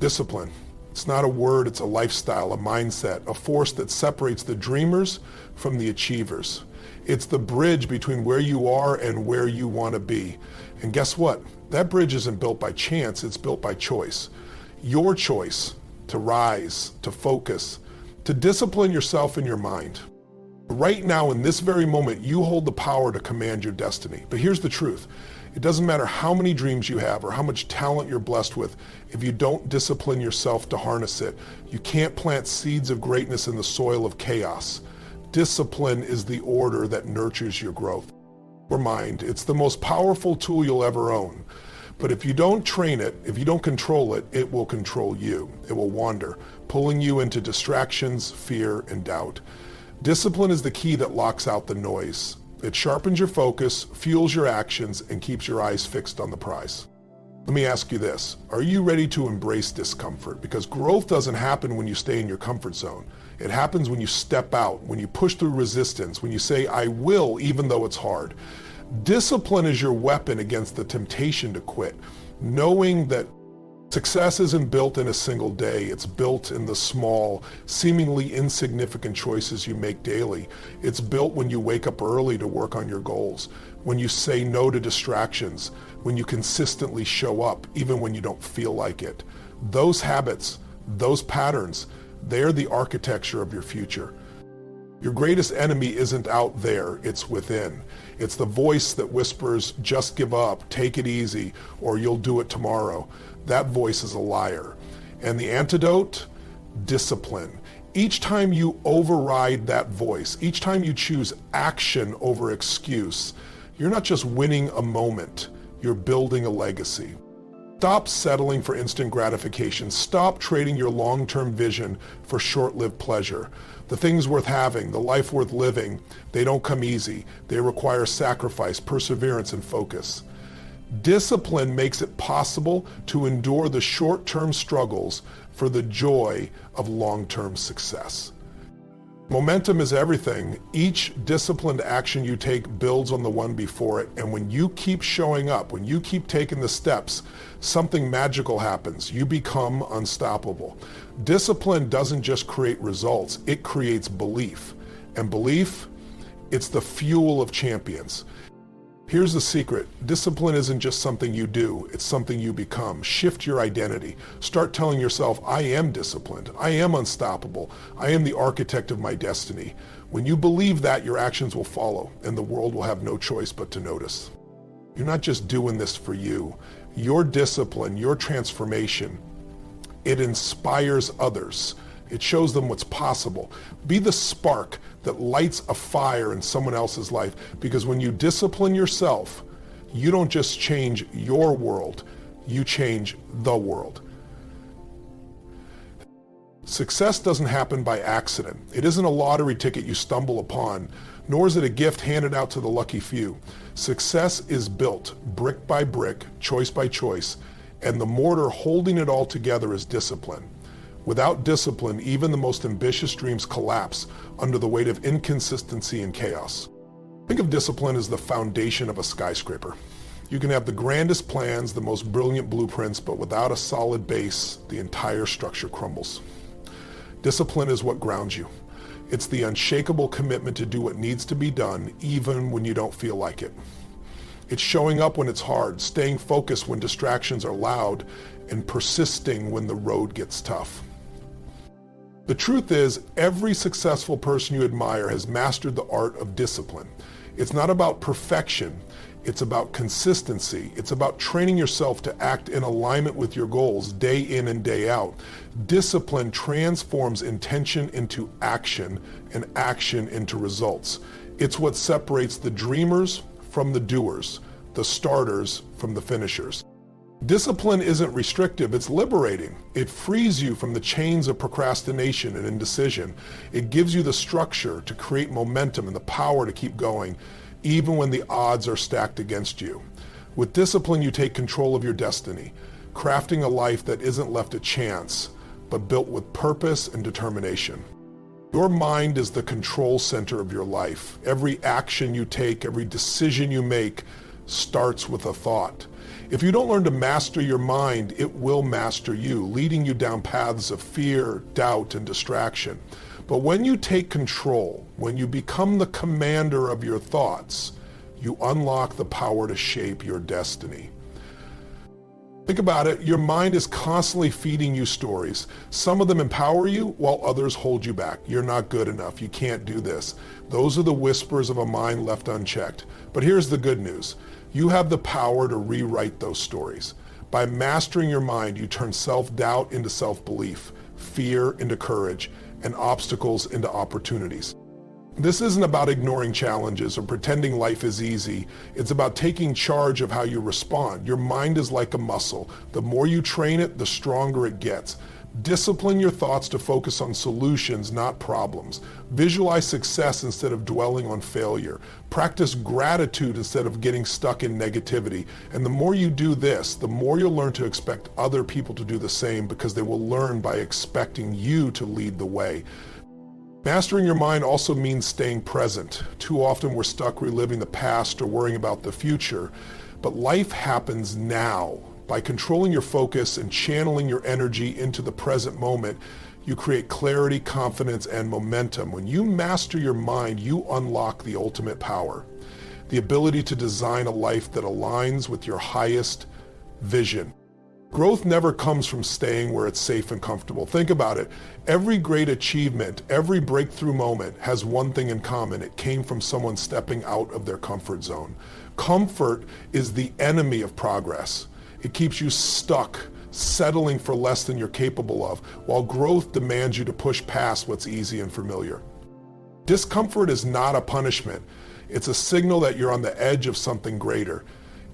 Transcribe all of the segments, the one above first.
Discipline. It's not a word, it's a lifestyle, a mindset, a force that separates the dreamers from the achievers. It's the bridge between where you are and where you want to be. And guess what? That bridge isn't built by chance, it's built by choice. Your choice to rise, to focus, to discipline yourself and your mind. Right now, in this very moment, you hold the power to command your destiny. But here's the truth. It doesn't matter how many dreams you have or how much talent you're blessed with. If you don't discipline yourself to harness it, you can't plant seeds of greatness in the soil of chaos. Discipline is the order that nurtures your growth. Your mind, it's the most powerful tool you'll ever own. But if you don't train it, if you don't control it, it will control you. It will wander, pulling you into distractions, fear, and doubt. Discipline is the key that locks out the noise. It sharpens your focus, fuels your actions, and keeps your eyes fixed on the prize. Let me ask you this. Are you ready to embrace discomfort? Because growth doesn't happen when you stay in your comfort zone. It happens when you step out, when you push through resistance, when you say, I will, even though it's hard. Discipline is your weapon against the temptation to quit, knowing that success isn't built in a single day. It's built in the small, seemingly insignificant choices you make daily. It's built when you wake up early to work on your goals, when you say no to distractions, when you consistently show up, even when you don't feel like it. Those habits, those patterns, they're the architecture of your future. Your greatest enemy isn't out there, it's within. It's the voice that whispers, just give up, take it easy, or you'll do it tomorrow. That voice is a liar. And the antidote? Discipline. Each time you override that voice, each time you choose action over excuse, you're not just winning a moment, you're building a legacy. Stop settling for instant gratification. Stop trading your long-term vision for short-lived pleasure. The things worth having, the life worth living, they don't come easy. They require sacrifice, perseverance, and focus. Discipline makes it possible to endure the short-term struggles for the joy of long-term success. Momentum is everything. Each disciplined action you take builds on the one before it, and when you keep showing up, when you keep taking the steps, something magical happens. You become unstoppable. Discipline doesn't just create results, it creates belief. And belief, it's the fuel of champions. Here's the secret. Discipline isn't just something you do, it's something you become. Shift your identity. Start telling yourself, I am disciplined. I am unstoppable. I am the architect of my destiny. When you believe that, your actions will follow, and the world will have no choice but to notice. You're not just doing this for you. Your discipline, your transformation, it inspires others. It shows them what's possible. Be the spark that lights a fire in someone else's life, because when you discipline yourself, you don't just change your world, you change the world. Success doesn't happen by accident. It isn't a lottery ticket you stumble upon, nor is it a gift handed out to the lucky few. Success is built brick by brick, choice by choice, and the mortar holding it all together is discipline. Without discipline, even the most ambitious dreams collapse under the weight of inconsistency and chaos. Think of discipline as the foundation of a skyscraper. You can have the grandest plans, the most brilliant blueprints, but without a solid base, the entire structure crumbles. Discipline is what grounds you. It's the unshakable commitment to do what needs to be done, even when you don't feel like it. It's showing up when it's hard, staying focused when distractions are loud, and persisting when the road gets tough. The truth is, every successful person you admire has mastered the art of discipline. It's not about perfection, it's about consistency. It's about training yourself to act in alignment with your goals day in and day out. Discipline transforms intention into action and action into results. It's what separates the dreamers from the doers, the starters from the finishers. Discipline isn't restrictive, it's liberating. It frees you from the chains of procrastination and indecision. It gives you the structure to create momentum and the power to keep going, even when the odds are stacked against you. With discipline, you take control of your destiny, crafting a life that isn't left to chance, but built with purpose and determination. Your mind is the control center of your life. Every action you take, every decision you make, starts with a thought. If you don't learn to master your mind, it will master you, leading you down paths of fear, doubt, and distraction. But when you take control, when you become the commander of your thoughts, you unlock the power to shape your destiny. Think about it, your mind is constantly feeding you stories. Some of them empower you while others hold you back. You're not good enough, you can't do this. Those are the whispers of a mind left unchecked. But here's the good news. You have the power to rewrite those stories. By mastering your mind, you turn self-doubt into self-belief, fear into courage, and obstacles into opportunities. This isn't about ignoring challenges or pretending life is easy. It's about taking charge of how you respond. Your mind is like a muscle. The more you train it, the stronger it gets. Discipline your thoughts to focus on solutions, not problems. Visualize success instead of dwelling on failure. Practice gratitude instead of getting stuck in negativity. And the more you do this, the more you'll learn to expect other people to do the same, because they will learn by expecting you to lead the way. Mastering your mind also means staying present. Too often we're stuck reliving the past or worrying about the future. But life happens now. By controlling your focus and channeling your energy into the present moment, you create clarity, confidence, and momentum. When you master your mind, you unlock the ultimate power, the ability to design a life that aligns with your highest vision. Growth never comes from staying where it's safe and comfortable. Think about it. Every great achievement, every breakthrough moment has one thing in common. It came from someone stepping out of their comfort zone. Comfort is the enemy of progress. It keeps you stuck, settling for less than you're capable of, while growth demands you to push past what's easy and familiar. Discomfort is not a punishment. It's a signal that you're on the edge of something greater.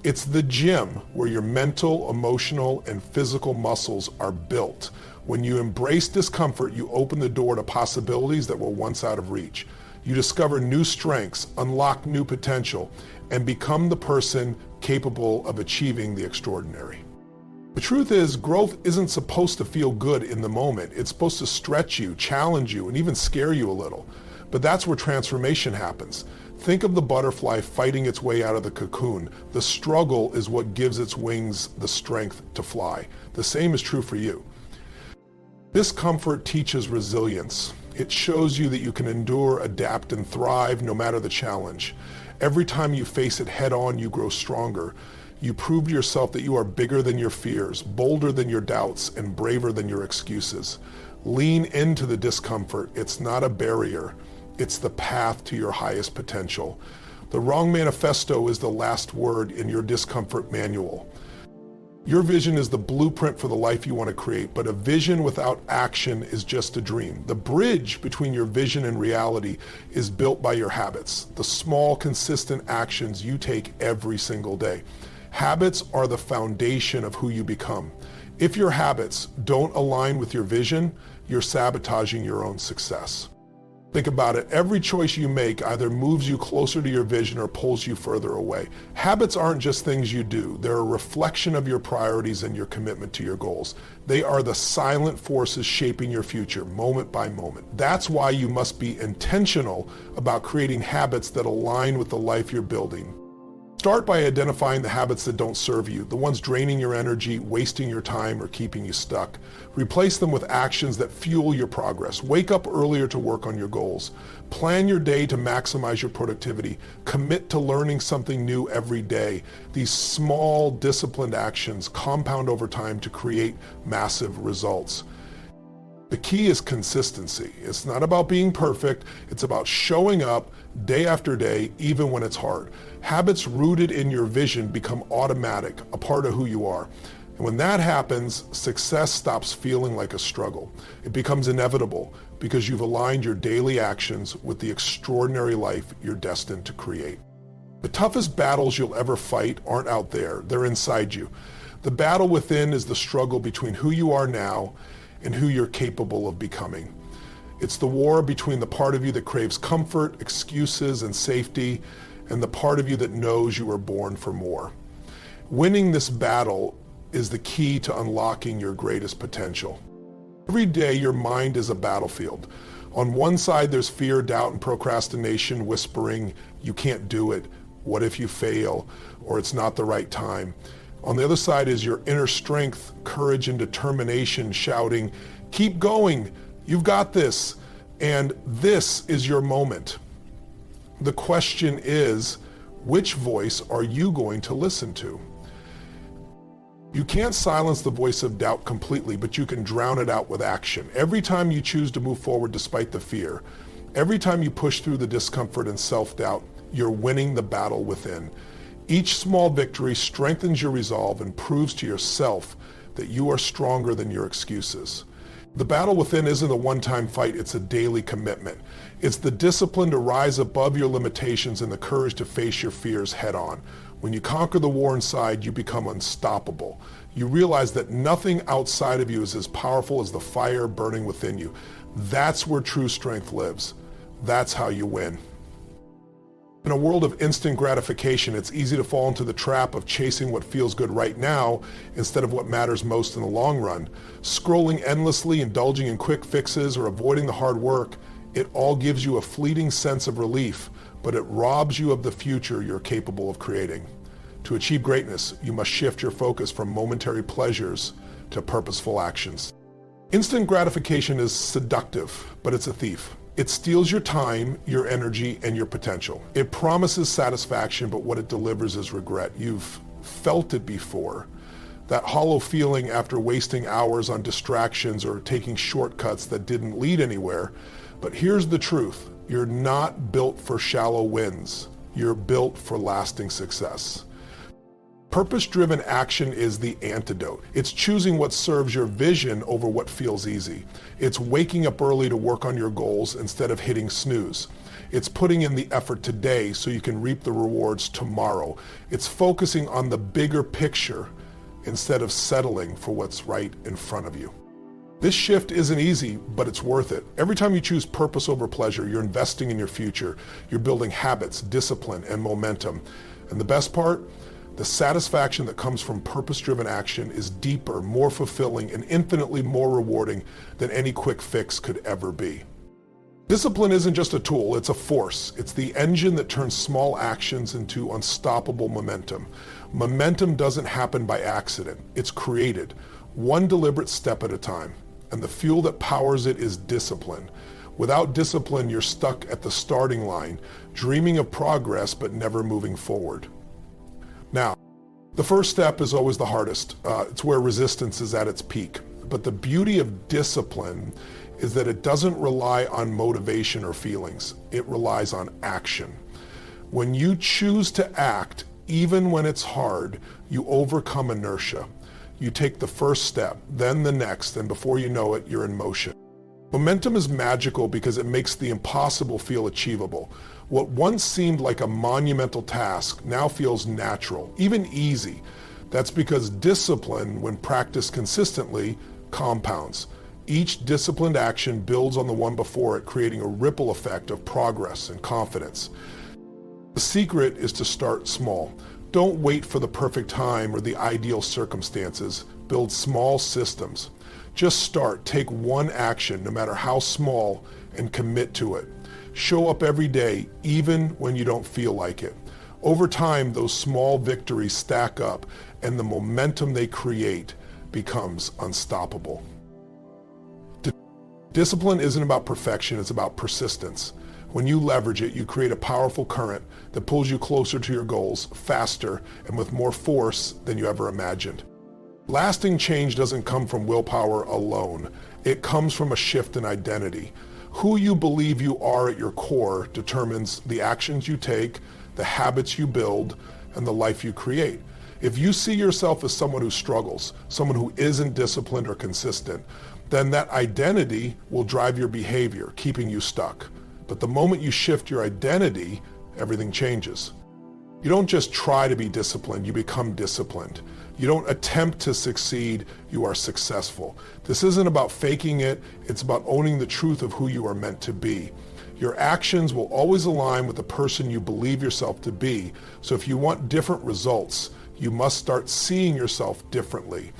It's the gym where your mental, emotional, and physical muscles are built. When you embrace discomfort, you open the door to possibilities that were once out of reach. You discover new strengths, unlock new potential, and become the person capable of achieving the extraordinary. The truth is, growth isn't supposed to feel good in the moment. It's supposed to stretch you, challenge you, and even scare you a little. But that's where transformation happens. Think of the butterfly fighting its way out of the cocoon. The struggle is what gives its wings the strength to fly. The same is true for you. Discomfort teaches resilience. It shows you that you can endure, adapt, and thrive no matter the challenge. Every time you face it head on, you grow stronger. You prove to yourself that you are bigger than your fears, bolder than your doubts, and braver than your excuses. Lean into the discomfort. It's not a barrier. It's the path to your highest potential. The wrong manifesto is the last word in your discomfort manual. Your vision is the blueprint for the life you want to create, but a vision without action is just a dream. The bridge between your vision and reality is built by your habits, the small, consistent actions you take every single day. Habits are the foundation of who you become. If your habits don't align with your vision, you're sabotaging your own success. Think about it. Every choice you make either moves you closer to your vision or pulls you further away. Habits aren't just things you do. They're a reflection of your priorities and your commitment to your goals. They are the silent forces shaping your future, moment by moment. That's why you must be intentional about creating habits that align with the life you're building. Start by identifying the habits that don't serve you, the ones draining your energy, wasting your time, or keeping you stuck. Replace them with actions that fuel your progress. Wake up earlier to work on your goals. Plan your day to maximize your productivity. Commit to learning something new every day. These small, disciplined actions compound over time to create massive results. The key is consistency. It's not about being perfect. It's about showing up day after day, even when it's hard. Habits rooted in your vision become automatic, a part of who you are. And when that happens, success stops feeling like a struggle. It becomes inevitable because you've aligned your daily actions with the extraordinary life you're destined to create. The toughest battles you'll ever fight aren't out there. They're inside you. The battle within is the struggle between who you are now and who you're capable of becoming. It's the war between the part of you that craves comfort, excuses, and safety, and the part of you that knows you were born for more. Winning this battle is the key to unlocking your greatest potential. Every day, your mind is a battlefield. On one side, there's fear, doubt, and procrastination whispering, you can't do it. what if you fail, or it's not the right time. On the other side is your inner strength, courage, and determination shouting, keep going, you've got this, and this is your moment. The question is, which voice are you going to listen to? You can't silence the voice of doubt completely, but you can drown it out with action. Every time you choose to move forward despite the fear, every time you push through the discomfort and self-doubt, you're winning the battle within. Each small victory strengthens your resolve and proves to yourself that you are stronger than your excuses. The battle within isn't a one-time fight, it's a daily commitment. It's the discipline to rise above your limitations and the courage to face your fears head on. When you conquer the war inside, you become unstoppable. You realize that nothing outside of you is as powerful as the fire burning within you. That's where true strength lives. That's how you win. In a world of instant gratification, it's easy to fall into the trap of chasing what feels good right now instead of what matters most in the long run. Scrolling endlessly, indulging in quick fixes, or avoiding the hard work, it all gives you a fleeting sense of relief, but it robs you of the future you're capable of creating. To achieve greatness, you must shift your focus from momentary pleasures to purposeful actions. Instant gratification is seductive, but it's a thief. It steals your time, your energy, and your potential. It promises satisfaction, but what it delivers is regret. You've felt it before. That hollow feeling after wasting hours on distractions or taking shortcuts that didn't lead anywhere. But here's the truth. You're not built for shallow wins. You're built for lasting success. Purpose-driven action is the antidote. It's choosing what serves your vision over what feels easy. It's waking up early to work on your goals instead of hitting snooze. It's putting in the effort today so you can reap the rewards tomorrow. It's focusing on the bigger picture instead of settling for what's right in front of you. This shift isn't easy, but it's worth it. Every time you choose purpose over pleasure, you're investing in your future. You're building habits, discipline, and momentum. And the best part? The satisfaction that comes from purpose-driven action is deeper, more fulfilling, and infinitely more rewarding than any quick fix could ever be. Discipline isn't just a tool, it's a force. It's the engine that turns small actions into unstoppable momentum. Momentum doesn't happen by accident. It's created, one deliberate step at a time. And the fuel that powers it is discipline. Without discipline, you're stuck at the starting line, dreaming of progress but never moving forward. Now, the first step is always the hardest. It's where resistance is at its peak. But the beauty of discipline is that it doesn't rely on motivation or feelings. It relies on action. When you choose to act, even when it's hard, you overcome inertia. You take the first step, then the next, and before you know it, you're in motion. Momentum is magical because it makes the impossible feel achievable. What once seemed like a monumental task now feels natural, even easy. That's because discipline, when practiced consistently, compounds. Each disciplined action builds on the one before it, creating a ripple effect of progress and confidence. The secret is to start small. Don't wait for the perfect time or the ideal circumstances. Build small systems. Just start, take one action, no matter how small, and commit to it. Show up every day, even when you don't feel like it. Over time, those small victories stack up, and the momentum they create becomes unstoppable. Discipline isn't about perfection, it's about persistence. When you leverage it, you create a powerful current that pulls you closer to your goals faster and with more force than you ever imagined. Lasting change doesn't come from willpower alone. It comes from a shift in identity. Who you believe you are at your core determines the actions you take, the habits you build, and the life you create. If you see yourself as someone who struggles, someone who isn't disciplined or consistent, then that identity will drive your behavior, keeping you stuck. But the moment you shift your identity, everything changes. You don't just try to be disciplined, you become disciplined. You don't attempt to succeed, you are successful. This isn't about faking it, it's about owning the truth of who you are meant to be. Your actions will always align with the person you believe yourself to be. So if you want different results, you must start seeing yourself differently.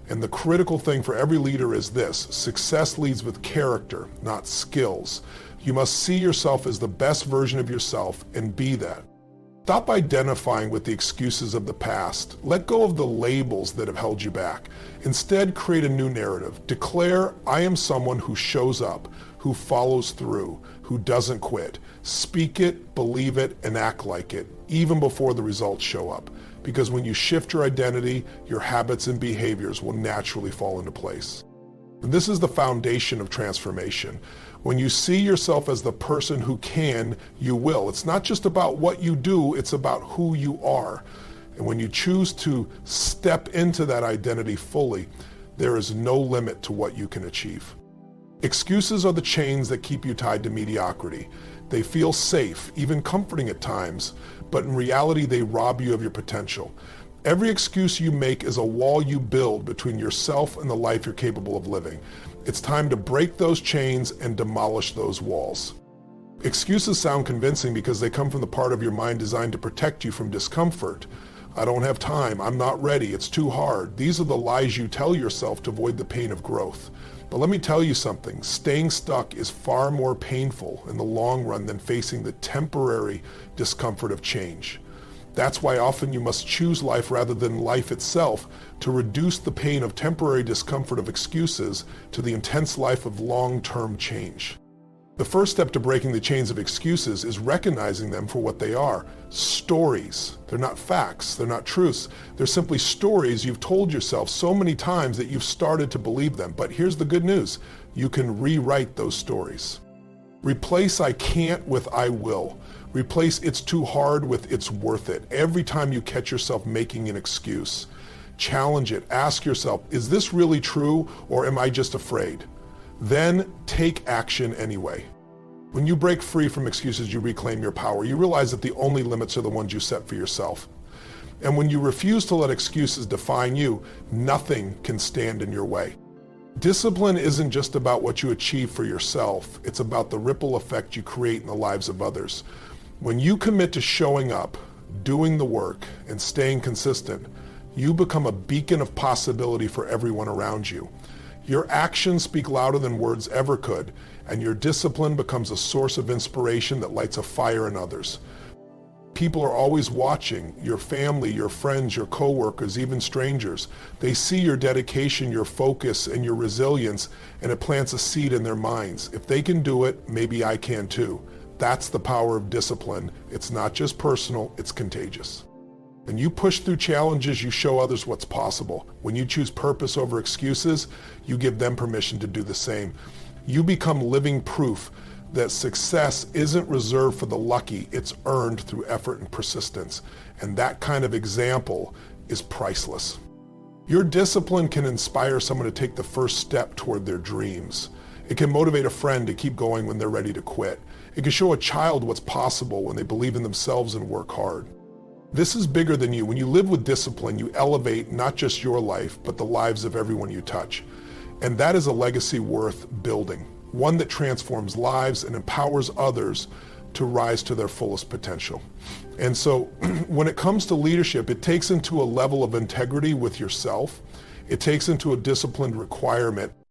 And the critical thing for every leader is this: success leads with character, not skills. You must see yourself as the best version of yourself and be that. Stop identifying with the excuses of the past. Let go of the labels that have held you back. Instead, create a new narrative. Declare, I am someone who shows up, who follows through, who doesn't quit. Speak it, believe it, and act like it, even before the results show up. Because when you shift your identity, your habits and behaviors will naturally fall into place. And this is the foundation of transformation. When you see yourself as the person who can, you will. It's not just about what you do, it's about who you are. And when you choose to step into that identity fully, there is no limit to what you can achieve. Excuses are the chains that keep you tied to mediocrity. They feel safe, even comforting at times, but in reality, they rob you of your potential. Every excuse you make is a wall you build between yourself and the life you're capable of living. It's time to break those chains and demolish those walls. Excuses sound convincing because they come from the part of your mind designed to protect you from discomfort. I don't have time, I'm not ready, it's too hard. These are the lies you tell yourself to avoid the pain of growth. But let me tell you something, staying stuck is far more painful in the long run than facing the temporary discomfort of change. That's why often you must choose life rather than life itself to reduce the pain of temporary discomfort of excuses to the intense life of long-term change. The first step to breaking the chains of excuses is recognizing them for what they are. Stories. They're not facts. They're not truths. They're simply stories you've told yourself so many times that you've started to believe them. But here's the good news. You can rewrite those stories. Replace I can't with I will. Replace it's too hard with it's worth it. Every time you catch yourself making an excuse, challenge it. Ask yourself, is this really true or am I just afraid? Then take action anyway. When you break free from excuses, you reclaim your power. You realize that the only limits are the ones you set for yourself. And when you refuse to let excuses define you, nothing can stand in your way. Discipline isn't just about what you achieve for yourself. It's about the ripple effect you create in the lives of others. When you commit to showing up, doing the work, and staying consistent, you become a beacon of possibility for everyone around you. Your actions speak louder than words ever could, and your discipline becomes a source of inspiration that lights a fire in others. People are always watching, your family, your friends, your coworkers, even strangers. They see your dedication, your focus, and your resilience, and it plants a seed in their minds. If they can do it, maybe I can too. That's the power of discipline. It's not just personal, it's contagious. When you push through challenges, you show others what's possible. When you choose purpose over excuses, you give them permission to do the same. You become living proof that success isn't reserved for the lucky, it's earned through effort and persistence. And that kind of example is priceless. Your discipline can inspire someone to take the first step toward their dreams. It can motivate a friend to keep going when they're ready to quit. It can show a child what's possible when they believe in themselves and work hard. This is bigger than you. When you live with discipline, you elevate not just your life, but the lives of everyone you touch. And that is a legacy worth building, one that transforms lives and empowers others to rise to their fullest potential. And so when it comes to leadership, it takes into a level of integrity with yourself. It takes into a disciplined requirement